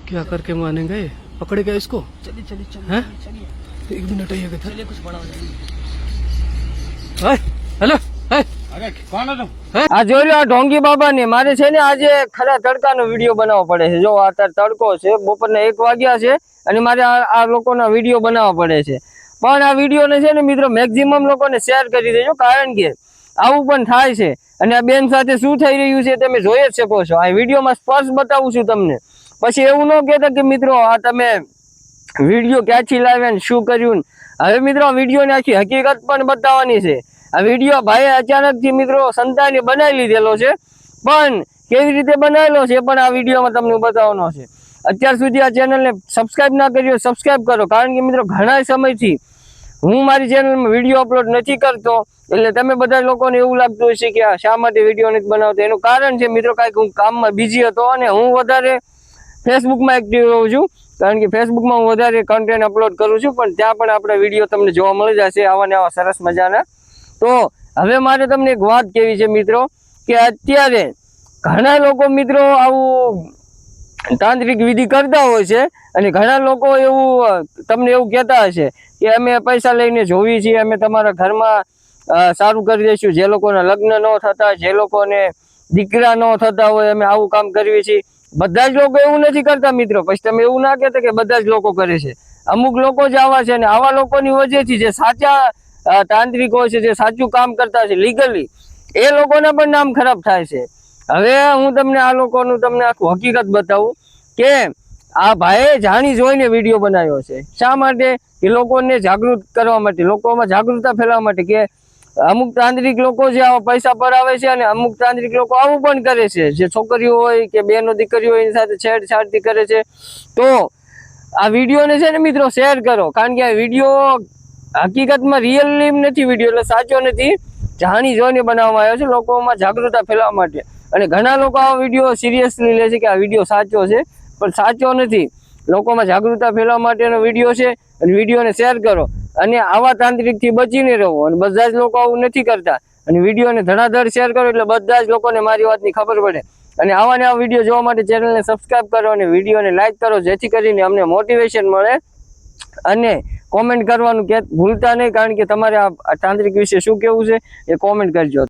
क्या करके मानेंगे? पकड़ेगा इसको? चलिए चलिए चलिए हैं? चलिए एक मिनट आइए किधर? चलिए कुछ बनाओ जल्दी। हेलो अरे कौन हो तुम? આ જોયું આ ઢોંગી બાબા ને મારે છે ને આજે ખરા તડકાનો વિડીયો બનાવવો પડે છે. જો અત્યારે તડકો છે, બપોરના 1 વાગ્યા છે અને મારે આ લોકોના વિડીયો બનાવવા પડે છે. પણ આ વિડીયોને છે ને મિત્રો મેક્સિમમ લોકોને શેર કરી દેજો, કારણ કે આવું પણ થાય છે. અને આ બેન સાથે શું થઈ રહ્યું છે તમે જોઈ જ શકો છો. આ વિડીયોમાં સ્પર્શ બતાવું છું તમને. પછી એવું ન કહેતા કે મિત્રો આ તમે વિડીયો ક્યાંથી લાવ્યા ને શું કર્યું. હવે મિત્રો આ વિડીયોની આખી હકીકત પણ બતાવવાની છે. આ વિડીયો ભાઈ અચાનકથી મિત્રો સંતાને બનાવી લીધેલો છે, પણ કેવી રીતે બનાવેલો છે પણ આ વિડીયોમાં તમને બતાવવાનો છે. અત્યાર સુધી આ ચેનલને સબસ્ક્રાઇબ ના કરી હોય સબસ્ક્રાઇબ કરો, કારણ કે મિત્રો ઘણા સમયથી હું મારી ચેનલમાં વિડીયો અપલોડ નથી કરતો. એટલે તમે બધા લોકોને એવું લાગતું હશે કે શા માટે વિડીયો નથી બનાવતો. એનું કારણ છે મિત્રો કાંઈક હું કામમાં બિઝી હતો અને હું વધારે ફેસબુકમાં એક્ટિવ રહું છું, કારણ કે ફેસબુકમાં હું વધારે કન્ટેન્ટ અપલોડ કરું છું. પણ ત્યાં પણ આપણા વિડીયો તમને જોવા મળી જશે આવા ને આવા સરસ મજાના. તો હવે મારે તમને એક વાત કહેવી છે મિત્રો, કે અત્યારે ઘણા લોકો મિત્રો આવું તાંત્રિક વિધિ કરતા હોય છે અને ઘણા લોકો એવું તમને એવું કહેતા હશે કે અમે પૈસા લઈને જોવી છીએ, અમે તમારા ઘરમાં સારું કરી દઈશું. જે લોકોના લગ્ન ન થતા, જે લોકોને દીકરા ન થતા હોય, અમે આવું કામ કરીએ છીએ. બધા જ લોકો એવું નથી કરતા મિત્રો. પછી તમે એવું ના કહેતા કે બધા જ લોકો કરે છે. અમુક લોકો જ આવા છે અને આવા લોકોની વજહથી જે સાચા તાંત્રિકો છે, જે સાચું કામ કરતા છે લીગલી, એ લોકોના પણ નામ ખરાબ થાય છે. હવે હું તમને આ લોકોનું તમને આખું હકીકત બતાવું કે આ ભાઈએ જાણી જોઈને વિડીયો બનાવ્યો છે. શા માટે? કે લોકોને જાગૃત કરવા માટે, લોકોમાં જાગૃતતા ફેલાવવા માટે. કે અમુક તાંત્રિક લોકો જે આવા પૈસા પડાવે છે અને અમુક તાંત્રિક લોકો આવું પણ કરે છે, જે છોકરીઓ હોય કે બેનો દીકરીઓ હોય એની સાથે છેડછાડથી કરે છે. તો આ વિડીયોને છે ને મિત્રો શેર કરો, કારણ કે આ વિડીયો હકીકતમાં રિયલી નથી. વિડીયો એટલે સાચો નથી, જાણી જોઈને બનાવવામાં આવ્યો છે લોકોમાં જાગૃતતા ફેલાવવા માટે. અને ઘણા લોકો આ વિડીયો સિરિયસલી લે છે કે આ વિડીયો સાચો છે, પણ સાચો નથી. લોકોમાં જાગૃતતા ફેલાવવા માટેનો વિડીયો છે અને વિડીયોને શેર કરો અને આવા તાંત્રિકથી બચીને રહો. અને બધા જ લોકો આવું નથી કરતા. અને વિડીયોને ધડાધડ શેર કરો એટલે બધા જ લોકોને મારી વાતની ખબર પડે. અને આવા ને આવા વિડીયો જોવા માટે ચેનલને સબસ્ક્રાઇબ કરો અને વિડીયોને લાઇક કરો, જેથી કરીને અમને મોટિવેશન મળે. અને કોમેન્ટ કરવાનું ભૂલતા નહીં, કારણ કે તમારે આ તાંત્રિક વિશે શું કહેવું છે એ કોમેન્ટ કરજો.